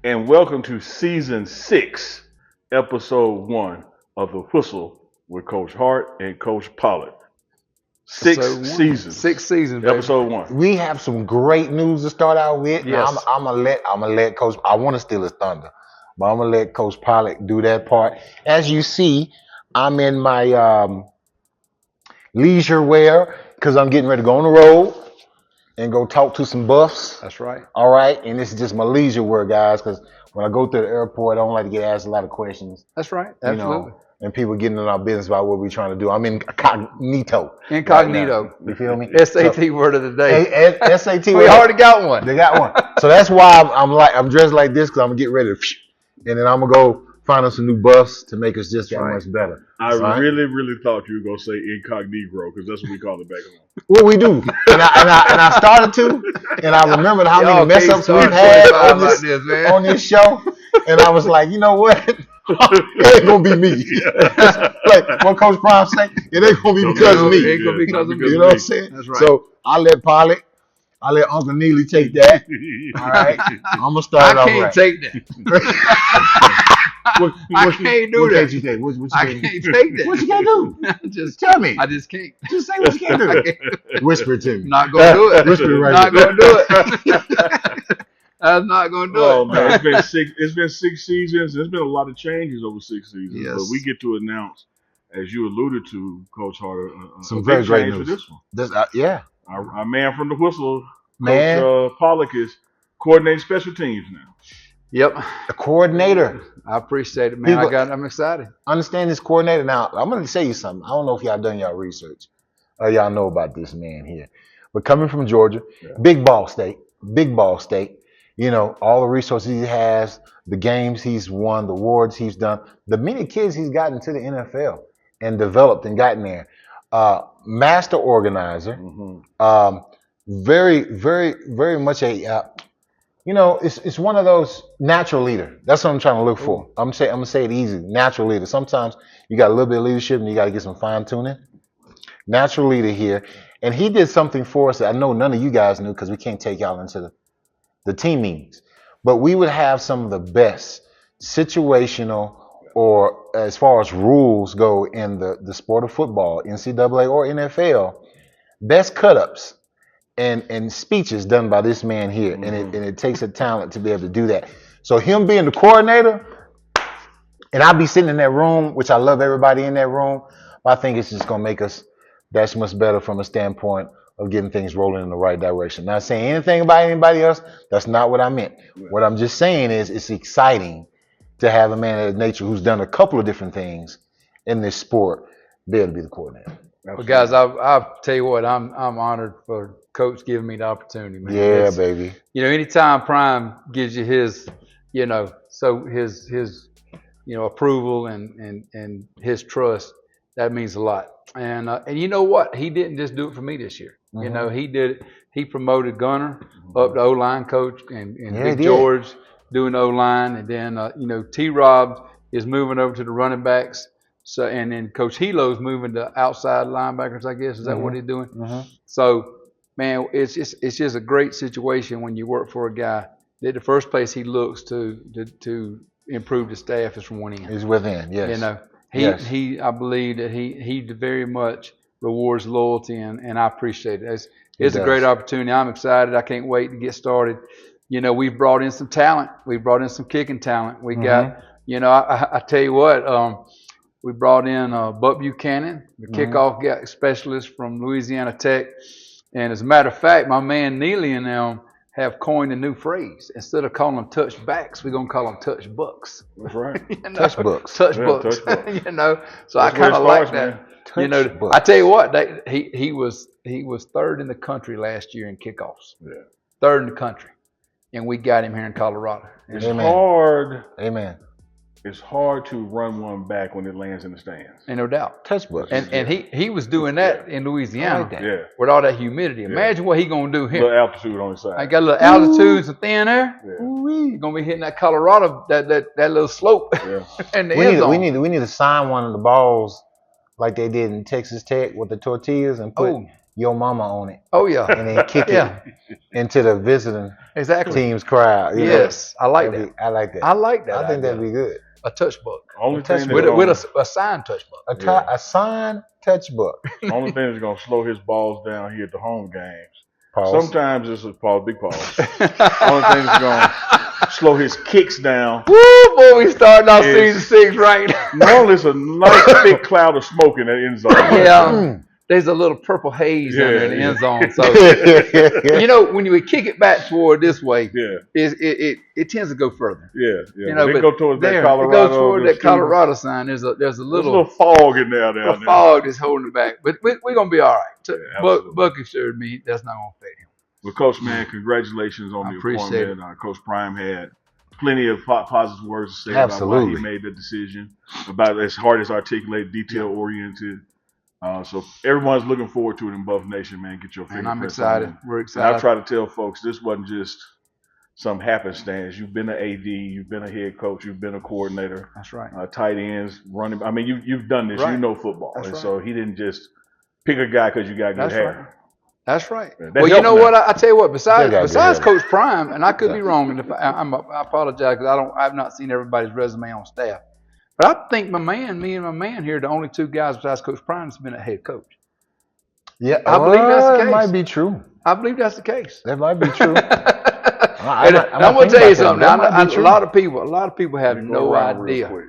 and welcome to season 6, episode 1 of The Whistle with Coach Hart and Coach Pollard. Six Episode one. seasons. 6 seasons, baby. Episode 1. We have some great news to start out with. Yes. Now, I'm gonna let Coach. I want to steal his thunder, but I'm gonna let Coach Pollard do that part. As you see, I'm in my leisure wear because I'm getting ready to go on the road and go talk to some buffs. That's right. All right, and this is just my leisure wear, guys, because when I go to the airport, I don't like to get asked a lot of questions. That's right. You Absolutely. know, and people getting in our business about what we're trying to do. I'm incognito. Incognito. Right now. You feel me? SAT word of the day. SAT. We already got one. They got one. So that's why I'm dressed like this, because I'm gonna get ready to, and then I'm gonna go find us some new buffs to make us just that much better. I really thought you were going to say incognito because that's what we call it back home. What we do, and I started to, and I remembered how many mess ups we've had on this show, and I was like, you know what? It ain't gonna be me. Like what Coach Prime say, it ain't gonna be because of me. It ain't gonna be because of me. You know what I'm saying? That's right. So I'll let Uncle Neely take that. All right, I'm gonna start I off can't right. take that. I can't do what that. Can't you take? What you I can't can't take that. What you can't do? Just Tell me. I just can't. Just say what you can't do. Whisper it to me. Not gonna do it. Whisper it right Not here. gonna do it. I'm not gonna do Oh it. man, it's been 6 seasons. There's been a lot of changes over 6 seasons. Yes. But we get to announce, as you alluded to, Coach Hart, Some a very big great change news. for this one. Yeah. Our man from the Whistle, Man. Coach Pollock, is coordinating special teams now. Yep. The coordinator. I appreciate it, man. People- I'm excited. Understand this coordinator. Now, I'm going to tell you something. I don't know if y'all done y'all research or y'all know about this man here. But coming from Georgia, big ball state. You know, all the resources he has, the games he's won, the awards he's done, the many kids he's gotten to the NFL and developed and gotten there. Master organizer. Mm-hmm. Very, very, very much a, it's one of those natural leader. That's what I'm trying to look for. I'm gonna say it easy. Natural leader. Sometimes you got a little bit of leadership and you got to get some fine tuning. Natural leader here, and he did something for us that I know none of you guys knew because we can't take y'all into the team meetings. But we would have some of the best situational, or as far as rules go in the sport of football, NCAA or NFL, best cut-ups and speeches done by this man here. Mm-hmm. And it takes a talent to be able to do that. So him being the coordinator, and I'll be sitting in that room, which I love everybody in that room, but I think it's just going to make us that much better from a standpoint of getting things rolling in the right direction. Not saying anything about anybody else. That's not what I meant. Right. What I'm just saying is it's exciting to have a man of that nature who's done a couple of different things in this sport be able to be the coordinator. Well, guys, I'll tell you what, I'm honored for Coach giving me the opportunity, man. Yeah, It's, baby. you know, anytime Prime gives you his, his approval and his trust, that means a lot. And you know what? He didn't just do it for me this year. Mm-hmm. You know, he did it. He promoted Gunner up to O-line coach and Yeah, Big he did. George doing O-line. And then, T-Rob is moving over to the running backs. So, and then Coach Helo's moving to outside linebackers, I guess. Is that what he's doing? Mm-hmm. So, man, it's just a great situation when you work for a guy that the first place he looks to improve the staff is from one end. He's within, yes. You know, Yes. I believe that he very much rewards loyalty, and I appreciate it. It's a great opportunity. I'm excited. I can't wait to get started. You know, we've brought in some talent. We brought in some kicking talent. We got, I tell you what, we brought in Buck Buchanan, the kickoff specialist from Louisiana Tech. And as a matter of fact, my man Neely and them have coined a new phrase. Instead of calling them touchbacks, we're going to call them touch bucks. That's right. Touch books. Touch Yeah, books. touch books. So I That's where kind it of like starts, that. man. Touch books. I tell you what, he was third in the country last year in kickoffs. Yeah. Third in the country. And we got him here in Colorado. It's Amen. hard. Amen. It's hard to run one back when it lands in the stands. And no doubt. Touch books. And he was doing that in Louisiana I like that. Yeah. with all that humidity. Imagine what he gonna do A here. little altitude on the side. I got a little altitude and some thin air. Yeah. You're gonna be hitting that Colorado, that little slope. Yeah. And the we end need zone. we need to sign one of the balls like they did in Texas Tech with the tortillas and put Oh. Yo Mama on it, Oh yeah. and then kick Yeah. it into the visiting Exactly. team's crowd. You know? Yes, I like that. I like that. I like that. I think idea. that'd be good. A touch book. Only thing With that's With a signed touch book. A signed touch book. only thing that's gonna slow his balls down here at the home games. Pause. Sometimes it's a pause, big pause. Only thing that's gonna slow his kicks down. Woo, boy, we starting off Is- season 6 right. Normally it's a nice thick cloud of smoke in that end zone. Yeah. There's a little purple haze Yeah, under in the yeah. end zone. So you know, when you kick it back toward this way, Yeah, it tends to go further. yeah. You know, They but go towards there, that Colorado. it goes toward that Colorado sign. There's a There's little fog in there down there. fog that's holding it back. But we're gonna be all right. So, absolutely. Buck assured me that's not gonna affect him. Well, Coach, man, congratulations on I the appreciate appointment. Coach Prime had plenty of positive words to say about why Absolutely. he made the decision, about as hard as articulated, detail-oriented. So everyone's looking forward to it in Buff Nation, man. Get your And favorite I'm press excited. on. We're And excited. I try to tell folks this wasn't just some happenstance. You've been an AD, you've been a head coach, you've been a coordinator, That's right. tight ends, running. I mean, you've done this. Right. You know football, That's and right. so he didn't just pick a guy because you got good That's hair. right. That's right. That Well, you helped know now. what? I tell you what. Besides They got good. Coach Prime, and I could be wrong, and if I apologize because I've not seen everybody's resume on staff. But I think me and my man here, are the only two guys besides Coach Prime that's been a head coach. Yeah, I believe that's the That case. might be true. I believe that's the case. That might be true. And I'm I'm gonna tell you something. That might be A true. lot of people have Let me go no around real idea. quick.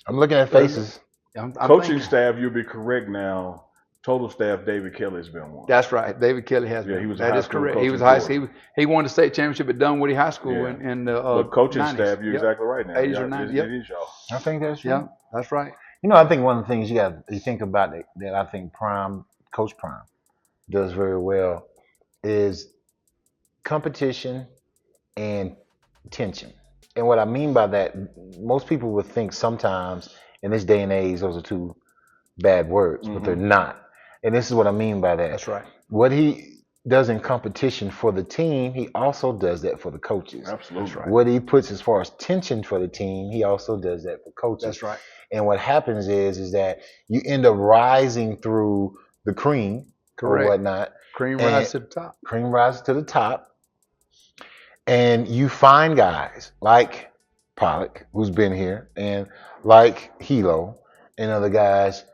I'm looking at faces. I'm Coaching thinking- staff, you'll be correct now. Total staff, David Kelly has been one. That's right. David Kelly has. Yeah, been. he was a That high is school correct. coach He was in high Florida. school. He won the state championship at Dunwoody High School Yeah. in the But coaching 90s. staff, you're Yep. exactly right now. 80s or Y'all- 90s, it- yep. it is y'all. I think that's true. Yeah, that's right. You know, I think one of the things you think about that I think Coach Prime does very well is competition and tension. And what I mean by that, most people would think sometimes in this day and age those are two bad words, but they're not. And this is what I mean by that. That's right. What he does in competition for the team, he also does that for the coaches. Absolutely. That's right. What he puts as far as tension for the team, he also does that for coaches. That's right. And what happens is that you end up rising through the cream Correct. or whatnot. Cream And- rise to the top. Cream rises to the top. And you find guys like Pollock, who's been here, and like Hilo, and other guys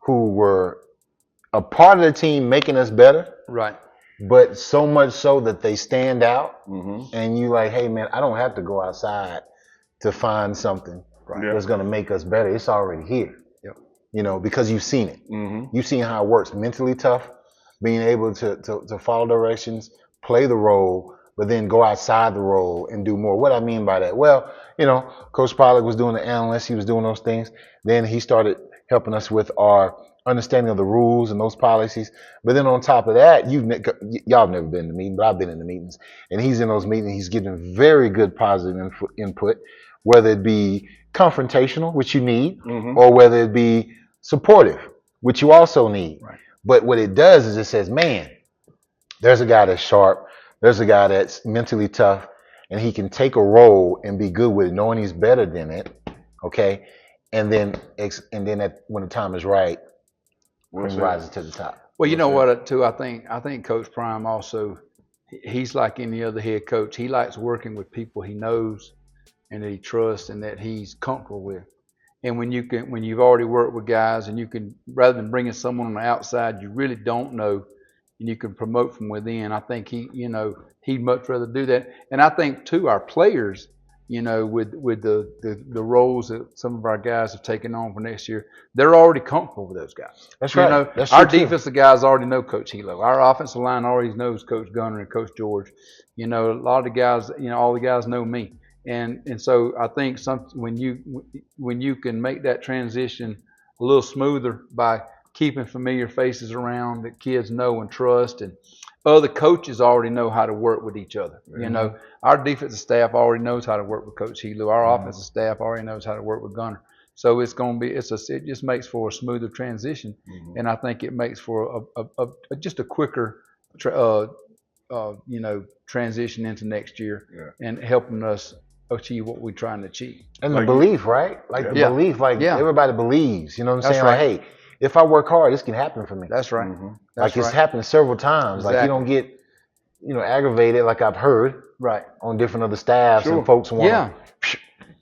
who were a part of the team making us better, Right. but so much so that they stand out. Mm-hmm. And you like, hey man, I don't have to go outside to find something Yeah. that's going to make us better. It's already here. Yep. You know, because you've seen it. Mm-hmm. You've seen how it works. Mentally tough, being able to follow directions, play the role, but then go outside the role and do more. What I mean by that? Well, you know, Coach Pollock was doing the analyst. He was doing those things. Then he started helping us with our understanding of the rules and those policies. But then on top of that, y'all have never been in the meeting, but I've been in the meetings. And he's in those meetings. He's giving very good positive input, whether it be confrontational, which you need, Mm-hmm. or whether it be supportive, which you also need. Right. But what it does is it says, man, there's a guy that's sharp. There's a guy that's mentally tough, and he can take a role and be good with it, knowing he's better than it. Okay. And then when the time is right, What's he that? rises to the top. Well, you know what, too, I think Coach Prime also, he's like any other head coach. He likes working with people he knows and that he trusts and that he's comfortable with. And when you've already worked with guys and you can, rather than bringing someone on the outside you really don't know, and you can promote from within, I think he'd much rather do that. And I think too, our players, you know, with the roles that some of our guys have taken on for next year, they're already comfortable with those guys. That's You right. know, That's our true, too. defensive guys already know Coach Hilo. Our offensive line already knows Coach Gunner and Coach George. You know, a lot of the guys, you know, all the guys know me. And so I think when you can make that transition a little smoother by keeping familiar faces around that kids know and trust, and other coaches already know how to work with each other. Mm-hmm. You know, our defensive staff already knows how to work with Coach Hilo. Our offensive staff already knows how to work with Gunner. So it's going to be it just makes for a smoother transition, and I think it makes for just a quicker transition into next year, and helping us achieve what we're trying to achieve. And the belief, right? Like the Yeah. belief, like Yeah. everybody believes. You know what I'm That's saying? right. Like, hey, if I work hard, this can happen for me. That's right. Mm-hmm. Like it's happened several times. Exactly. Like you don't get, aggravated like I've heard Right. on different other staffs Sure. and folks want Yeah. to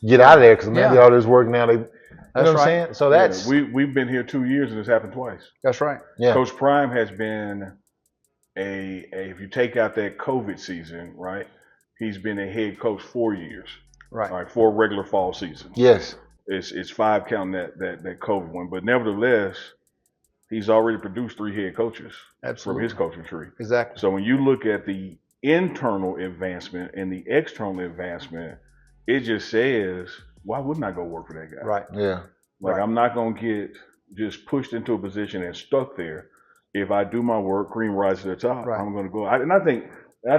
get out of there because Yeah. maybe all this work now. They, you know what I'm right. saying? So that's we've been here 2 years and it's happened twice. That's right. yeah. Coach Prime has been if you take out that COVID season, right? He's been a head coach 4 years. Right. All right, 4 regular fall seasons. Yes. It's 5 counting that COVID one, but nevertheless, he's already produced 3 head coaches Absolutely. from his coaching tree. Exactly. So when you look at the internal advancement and the external advancement, it just says, why wouldn't I go work for that guy? Right. Yeah. Like Right. I'm not gonna get just pushed into a position and stuck there. If I do my work, cream rises to the top. Right. I'm gonna go. I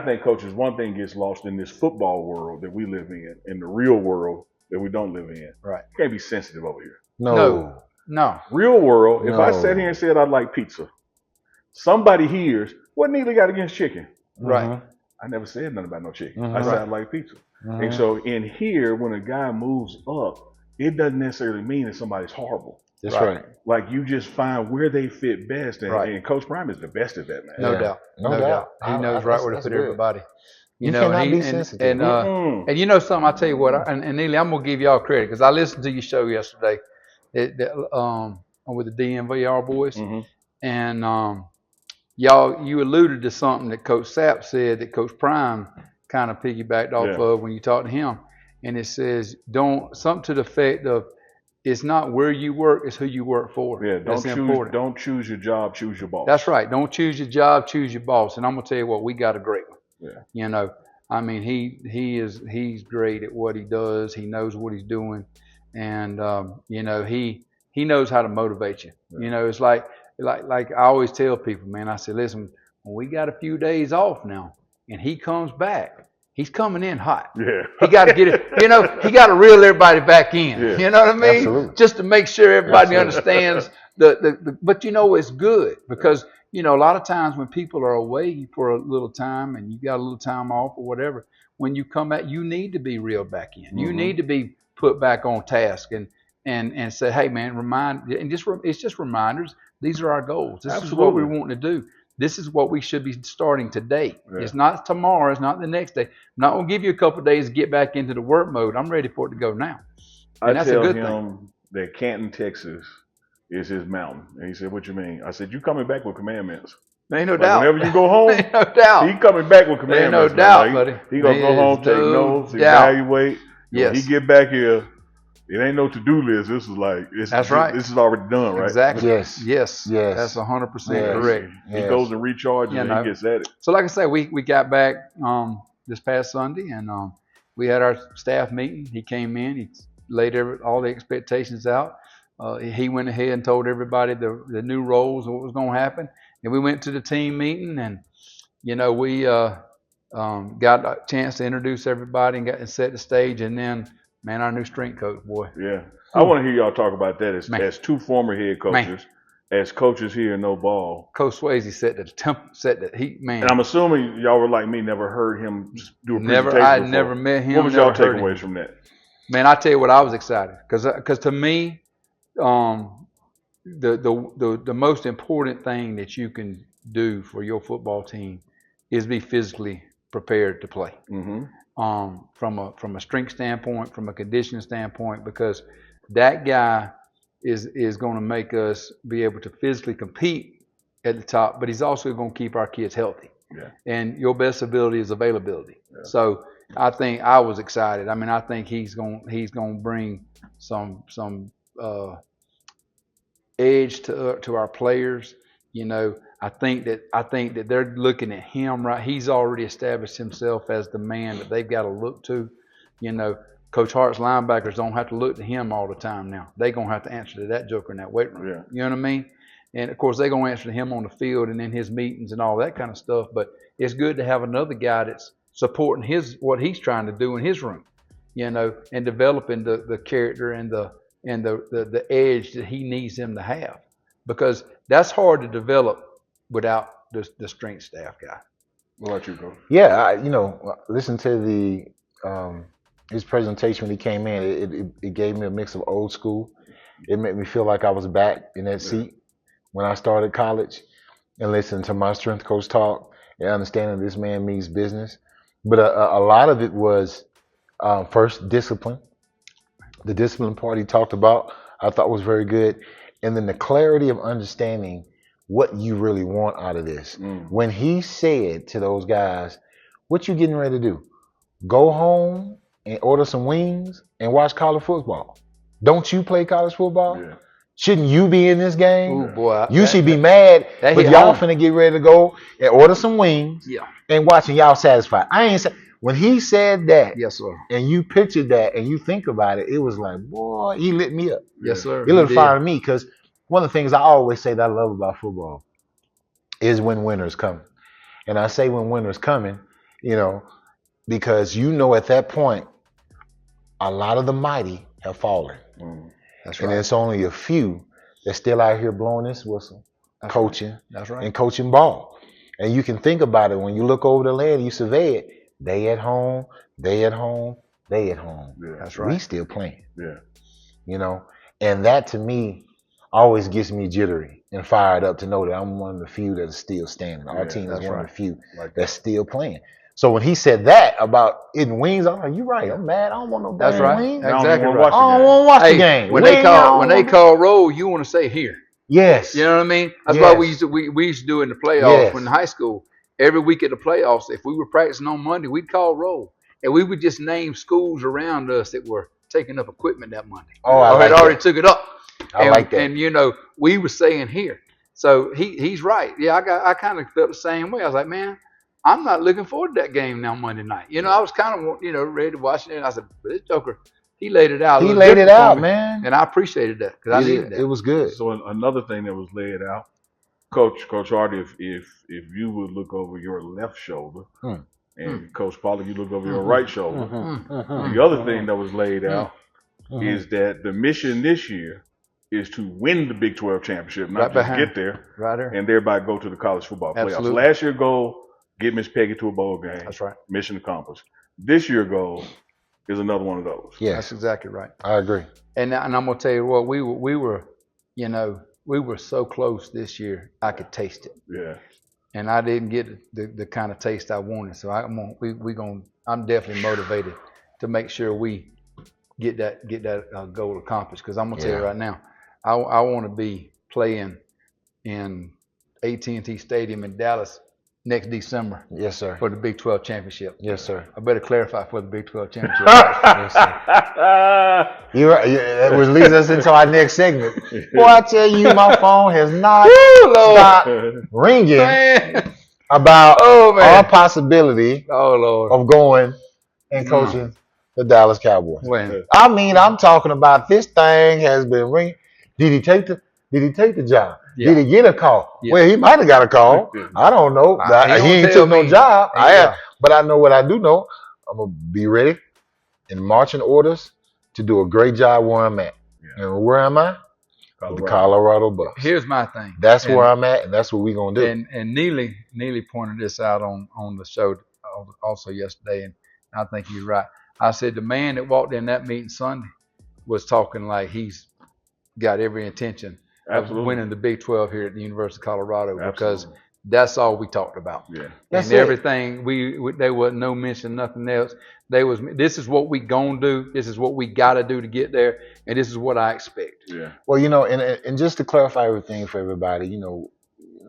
think, coaches, one thing gets lost in this football world that we live in the real world that we don't live in. Right. You can't be sensitive over here. No. No. Real world, if I No. sat here and said I like pizza, somebody hears, what Neely got against chicken? Right. I never said nothing about no chicken. Mhm. I said I like pizza. Mhm. And so in here, when a guy moves up, it doesn't necessarily mean that somebody's horrible. That's Right. right. Like you just find where they fit best, and, Right. and Coach Prime is the best at that, man. No Yeah. doubt. No doubt. He knows right where to that's put good. everybody. You know, cannot and be he, sensitive. and Mm-mm. and you know something, I tell you what, and Neely, I'm gonna give y'all credit because I listened to your show yesterday, with the DMVR boys, Mhm. and you alluded to something that Coach Sapp said that Coach Prime kind of piggybacked off Yeah. of when you talked to him, and it says something to the effect of it's not where you work, it's who you work for. Yeah, That's important. don't choose your job, choose your boss. That's right. Don't choose your job, choose your boss. And I'm gonna tell you what, we got a great one. Yeah. You know, I mean, he's great at what he does. He knows what he's doing, and he knows how to motivate you. Yeah. You know, it's like I always tell people, man. I say, listen, when we got a few days off now, and he comes back, he's coming in hot. Yeah. He got to get it. He got to reel everybody back in. Yeah. You know what I mean? Absolutely. Just to make sure everybody Absolutely. understands but it's good because a lot of times when people are away for a little time and you got a little time off or whatever, when you come back, you need to be reeled back in. You Mhm. need to be put back on task and say, hey man, it's just reminders. These are our goals. This is what we're Absolutely. wanting to do. This is what we should be starting today. Yeah. It's not tomorrow. It's not the next day. I'm not going to give you a couple of days to get back into the work mode. I'm ready for it to go now. I And that's a tell good him thing. that Canton, Texas is his mountain. And he said, what you mean? I said, you coming back with commandments. There ain't no Like, doubt. whenever you go home, There ain't no doubt. he coming back with There ain't no commandments. doubt, man. buddy. He gonna go There home, is take no notes, doubt. evaluate. Yes. When he get back here, it ain't no to-do list. This is like, That's right. This is already done, right? Exactly. Yes. Yes. Yes. That's 100% Yes. correct. He Yes. goes and recharges and he gets at it. So like I say, we got back this past Sunday and we had our staff meeting. He came in, he laid all the expectations out. He went ahead and told everybody the new roles and what was going to happen. And we went to the team meeting and, we got a chance to introduce everybody and set the stage. And then, man, our new strength coach, boy. Yeah. I want to hear y'all talk about that Man. as 2 former head coaches, as coaches here in No Ball. Coach Swayze set the heat, man. And I'm assuming y'all were like me, never heard him just do a presentation I before. never met him. What was y'all never heard takeaways him. from that? Man, I tell you what, I was excited because to me, the most important thing that you can do for your football team is be physically prepared to play. Mm-hmm. From a strength standpoint, from a conditioning standpoint, because that guy is going to make us be able to physically compete at the top, but he's also going to keep our kids healthy. Yeah. And your best ability is availability. Yeah. So I think I was excited. I mean, I think he's going to bring some edge to our players. I think that they're looking at him, right. He's already established himself as the man that they've got to look to. Coach Hart's linebackers don't have to look to him all the time now. They're going to have to answer to that joker in that weight room. Yeah. You know what I mean? And, of course, they're going to answer to him on the field and in his meetings and all that kind of stuff. But it's good to have another guy that's supporting what he's trying to do in his room, and developing the character and the edge that he needs him to have. Because that's hard to develop without the strength staff guy. What about you, Coach? Yeah, listen to his presentation when he came in. It gave me a mix of old school. It made me feel like I was back in that seat. when I started college and listening to my strength coach talk and understanding this man means business. But a lot of it was first discipline. The discipline part he talked about, I thought was very good. And then the clarity of understanding what you really want out of this. When he said to those guys, what you getting ready to do? Go home and order some wings and watch college football. Don't you play college football? Yeah. Shouldn't you be in this game? Ooh, boy, you should be mad, but y'all finna get ready to go and order some wings and watching y'all satisfied. I ain't say when he said that, yes, sir, and you pictured that and you think about it, it was like, boy, he lit me up. Yes, sir. He lit a fire in me because one of the things I always say that I love about football is when winter's coming. And I say when winter's coming, you know, because you know at that point, a lot of the mighty have fallen. That's and right. it's only a few that's still out here blowing this whistle, coaching, That's right, and coaching ball. And you can think about it when you look over the land, you survey it. They at home, they at home, they at home. Yeah. That's right. We still playing. Yeah. You know, and that to me always gets me jittery and fired up to know that I'm one of the few that is still standing. Our team is one of the few that's still playing. So when he said that about eating wings, I'm like, you're right. I'm mad. I don't want no That's damn right. wings. Exactly I right. I don't want to watch the game. When they call roll, you want to say here. Yes. You know what I mean? That's why we used to do in the playoffs when in high school. Every week at the playoffs, if we were practicing on Monday, we'd call roll, and we would just name schools around us that were taking up equipment that Monday. Oh, I or like had already that. took it up. I like that. And you know, we were saying here. So he's right. Yeah, I kind of felt the same way. I was like, man, I'm not looking forward to that game now Monday night. You know, I was kind of ready to watch it, and I said, but this Joker, he laid it out. He laid it out, man. And I appreciated that because I needed that. It was good. So another thing that was laid out, Coach Hart, if you would look over your left shoulder, and Coach Pollard, you look over your right shoulder. The other thing that was laid out is that the mission this year is to win the Big 12 championship, not just get there, and thereby go to the college football playoffs. Absolutely. Last year's goal, get Miss Peggy to a bowl game. That's right. Mission accomplished. This year's goal is another one of those. Yes. That's exactly right. I agree. And I'm gonna tell you what, we were, we were so close this year. I could taste it. Yeah. And I didn't get the kind of taste I wanted. So I'm definitely motivated to make sure we get that goal accomplished. Because I'm gonna tell you right now, I want to be playing in AT&T Stadium in Dallas next December. Yes, sir. For the Big 12 championship. Yes, sir. I better clarify for the Big 12 championship. Yes, sir. You're right. Which leads us into our next segment. Boy, I tell you, my phone has not stopped ringing about our possibility of going and coaching the Dallas Cowboys. When? I mean, I'm talking about this thing has been ringing. Did he take the job? Yeah. Did he get a call? Yeah. Well, he might have got a call. I don't know. He ain't took no job. But I know what I do know. I'm gonna be ready in marching orders to do a great job where I'm at. Yeah. And where am I? Colorado. The Colorado Bucks. Here's my thing. That's where I'm at, and that's what we're gonna do. And Neely pointed this out on the show also yesterday, and I think he's right. I said the man that walked in that meeting Sunday was talking like he's got every intention of winning the Big 12 here at the University of Colorado because that's all we talked about. Yeah. And everything there was no mention, nothing else. This is what we gonna do. This is what we gotta do to get there, and this is what I expect. Yeah. Well, and just to clarify everything for everybody,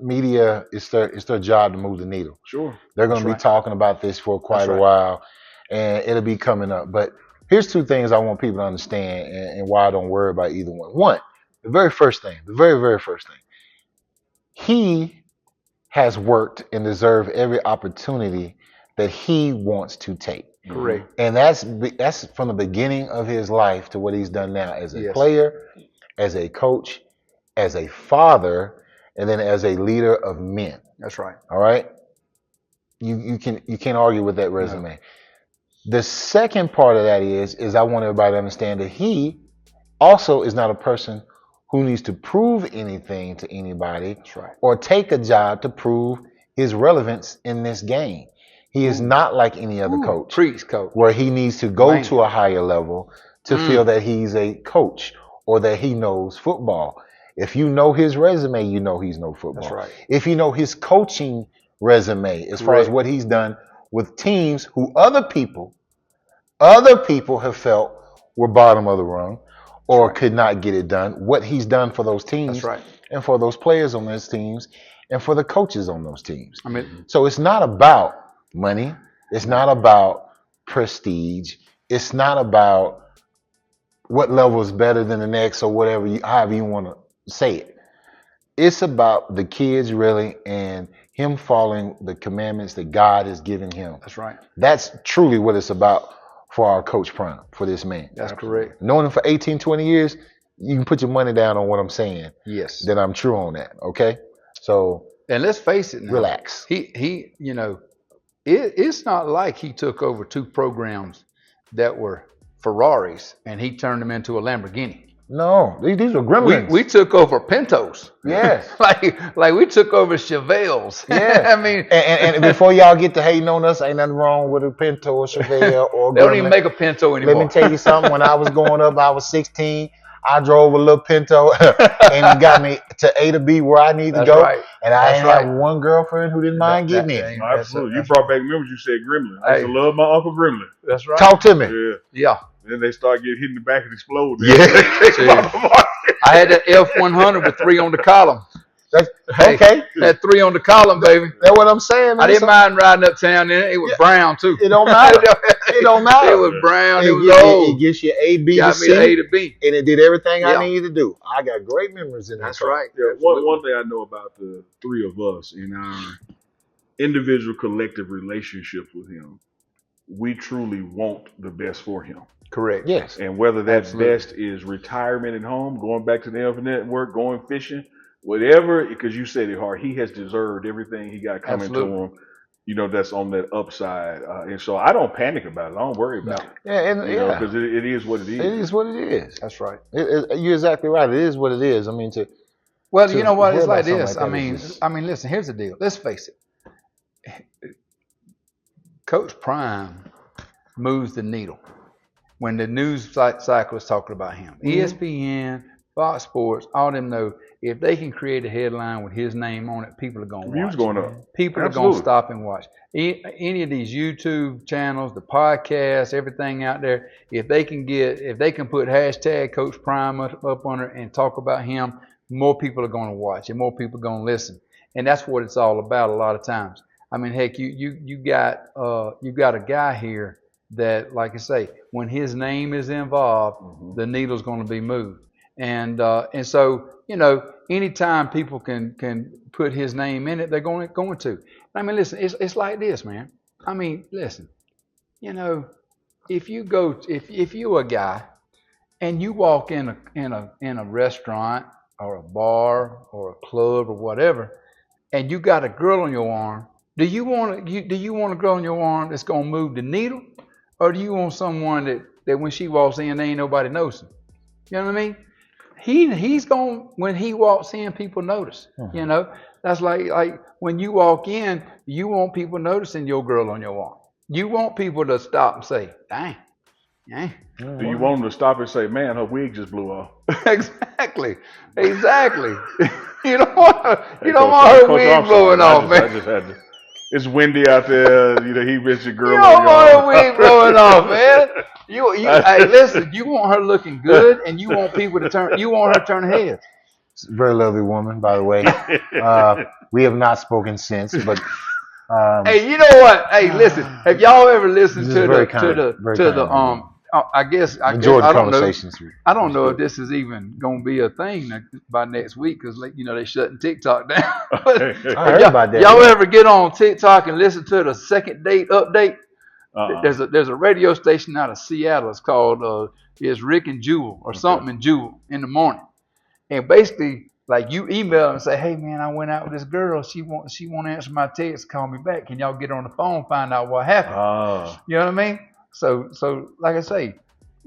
media it's their job to move the needle. Sure. They're gonna be talking about this for quite a while, and it'll be coming up. But here's two things I want people to understand, and why I don't worry about either one. One, the very first thing, he has worked and deserved every opportunity that he wants to take. Correct. And that's from the beginning of his life to what he's done now as a player, as a coach, as a father, and then as a leader of men. That's right. All right? You can't argue with that resume. No. The second part of that is I want everybody to understand that he also is not a person who needs to prove anything to anybody or take a job to prove his relevance in this game. He is not like any other coach. Preach, coach. Where he needs to go to a higher level to feel that he's a coach or that he knows football. If you know his resume, you know he's no football. That's right. If you know his coaching resume, as far as what he's done with teams who other people have felt were bottom of the rung or could not get it done, what he's done for those teams and for those players on those teams and for the coaches on those teams. So it's not about money. It's not about prestige. It's not about what level is better than the next or whatever, however you want to say it. It's about the kids really and him following the commandments that God has given him. That's right. That's truly what it's about for our Coach Prime, for this man. That's correct. Knowing him for 18, 20 years, you can put your money down on what I'm saying. Yes. That I'm true on that, okay? So. And let's face it now. Relax. He you know, it's not like he took over 2 programs that were Ferraris and he turned them into a Lamborghini. No, these were gremlins. We took over Pintos. Yes. like we took over Chevelles. Yeah. I mean, and before y'all get to hating on us, ain't nothing wrong with a Pinto or Chevelle or they don't even make a Pinto anymore. Let me tell you something. When I was growing up, I was 16. I drove a little Pinto and it got me to A to B where I need to go. Right. And I ain't had one girlfriend who didn't mind getting in. Absolutely. You brought back memories. You said Gremlin. I used to love my Uncle Gremlin. That's right. Talk to me. Yeah. Then they start getting hit in the back and explode. Yeah. I had that F-100 with 3 on the column. Okay. That 3 on the column, baby. That's what I'm saying, man. I didn't mind riding uptown in it. It was brown, too. It don't matter. It don't matter. It was brown. It was old. It gets you A, B, got to C. Me to A to B. And it did everything I needed to do. I got great memories in that. That's right. Yeah, one thing I know about the 3 of us in our individual collective relationships with him, we truly want the best for him. Correct. Yes. And whether that best is retirement at home, going back to the Elf Network, going fishing, whatever, because you said it hard, he has deserved everything he got coming to him. You know, that's on that upside. And so I don't panic about it. I don't worry about it. Yeah, because it is what it is. It is what it is. That's right. You're exactly right. It is what it is. I mean, well, you know what? It's like this. I mean, listen, here's the deal. Let's face it. Coach Prime moves the needle. When the news cycle is talking about him, ESPN, Fox Sports, all them know if they can create a headline with his name on it, people are going to watch. Views going up. People are going to stop and watch. Any of these YouTube channels, the podcasts, everything out there, if they can put hashtag Coach Prime up on it and talk about him, more people are going to watch and more people are going to listen. And that's what it's all about a lot of times. I mean, heck, you got a guy here that, like I say, when his name is involved, the needle's going to be moved. And so, you know, anytime people can put his name in it, they're going to. I mean, listen, it's like this, man. I mean, listen, you know, if you're a guy and you walk in a restaurant or a bar or a club or whatever, and you got a girl on your arm, do you want a girl on your arm that's going to move the needle? Or do you want someone that when she walks in, there ain't nobody noticing? You know what I mean? He's going, when he walks in, people notice. You know, that's like when you walk in, you want people noticing your girl on your arm. You want people to stop and say, dang. Do you want them to stop and say, man, her wig just blew off? Exactly. You don't want her wig blowing off, man. I just had to. It's windy out there. You know, he missed your girl. You don't want her wig blowing off, man. Hey, listen. You want her looking good, and you want people to turn. You want her to turn heads. Very lovely woman, by the way. We have not spoken since, but. Hey, you know what? Hey, listen. Have y'all ever listened to the I don't know. I don't know if this is even going to be a thing by next week because, you know, they're shutting TikTok down. I heard about that. Y'all ever get on TikTok and listen to the second date update? There's a radio station out of Seattle. It's called it's Rick and Jewel or something and Jewel in the morning. And basically, like, you email and say, hey man, I went out with this girl. She won't answer my text. Call me back. Can y'all get her on the phone? Find out what happened. You know what I mean? So like I say,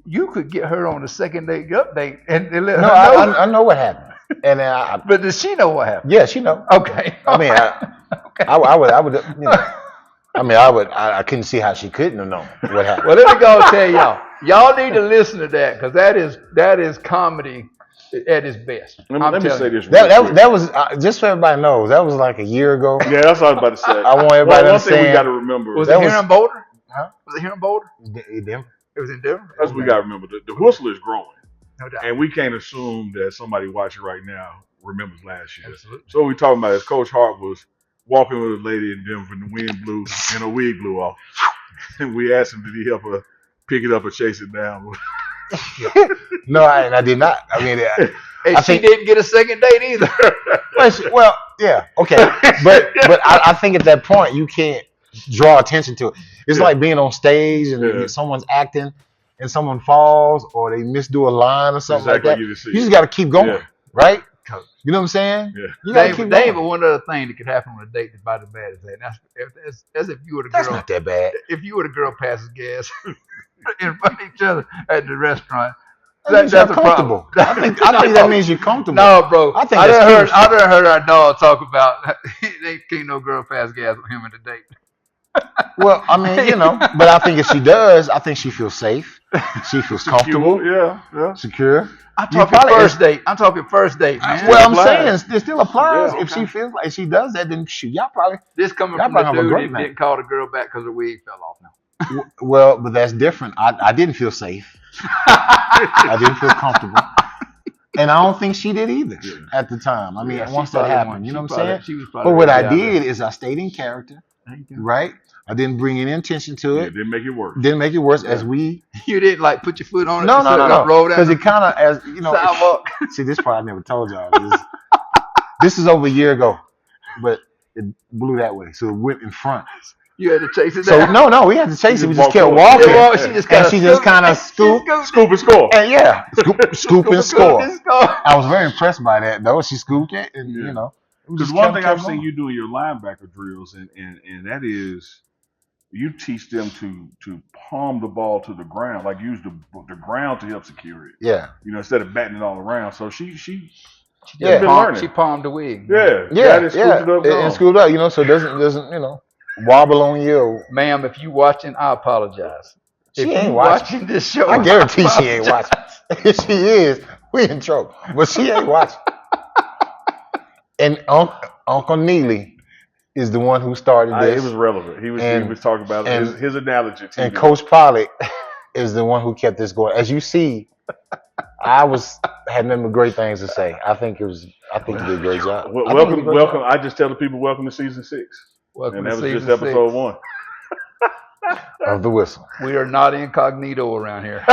you could get her on the second date update and let her know. I know what happened. And but does she know what happened? Yeah, she know. Okay. I mean, I would. You know, I mean, I couldn't see how she couldn't have known what happened. Well, let me go tell y'all. Y'all need to listen to that because that is comedy at his best. Let me say this. That was just so everybody knows. That was like a year ago. Yeah, that's what I was about to say. I want everybody to one thing understand. we got to remember. Was it here in Boulder? Huh? Was it here in Boulder? Denver. It was in Denver. That's what we got to remember. The whistle is growing. No doubt. And we can't assume that somebody watching right now remembers last year. Absolutely. So what we're talking about is Coach Hart was walking with a lady in Denver and the wind blew and her wig blew off. And we asked him, did he help her pick it up or chase it down? No, I did not. I mean, and she didn't get a second date either. Well, yeah, okay. But I think at that point, you can't draw attention to it. It's like being on stage and someone's acting and someone falls or they misdo a line or something like that. You just got to keep going, right? You know what I'm saying? Yeah. You got to keep going. But one other thing that could happen on a date that's about as bad as that. That's if you were the girl. That's not that bad. If you were the girl passes gas in front of each other at the restaurant. That's comfortable. I think that means you're comfortable. No, bro. I done heard our dog talk about they can't no girl pass gas with him at the date. Well, I mean, but I think if she does, I think she feels safe. She feels comfortable. Yeah. Secure. I'm talking first date, man. Well, I'm saying it still applies. If she feels like she does that, then shoot, y'all probably. This coming from the dude that didn't call the girl back because her wig fell off now. Well, but that's different. I didn't feel safe. I didn't feel comfortable. And I don't think she did either at the time. I mean, once that happened, you know what I'm saying? But what I did is I stayed in character, right? I didn't bring any attention to it. Didn't make it worse. As we. You didn't put your foot on it? No. Roll down. Because it kind of, as sidewalk. See, this part I never told y'all. This is over a year ago, but it blew that way, so it went in front. You had to chase it down. So no, we had to chase it. We just kept walking. She just kind of scoop and score. And scoop and score. I was very impressed by that, though. She scooped it, and Because one thing I've seen you do in your linebacker drills, and that is, you teach them to palm the ball to the ground, like use the ground to help secure it. Yeah. Instead of batting it all around. So she been learning. She palmed the wig. And scooped up, so it doesn't wobble on you. Ma'am, if you watching, I apologize. She ain't watching this show. I guarantee she ain't watching. If she is, we in trouble. But she ain't watching. And Uncle Neely is the one who started this. It was relevant. He was talking about his analogy. And Coach Pollock is the one who kept this going. As you see, I had nothing but great things to say. I think you did a great job. Welcome. I just tell the people, welcome to season 6. Welcome and that to was season just episode 1 of The Whistle. We are not incognito around here.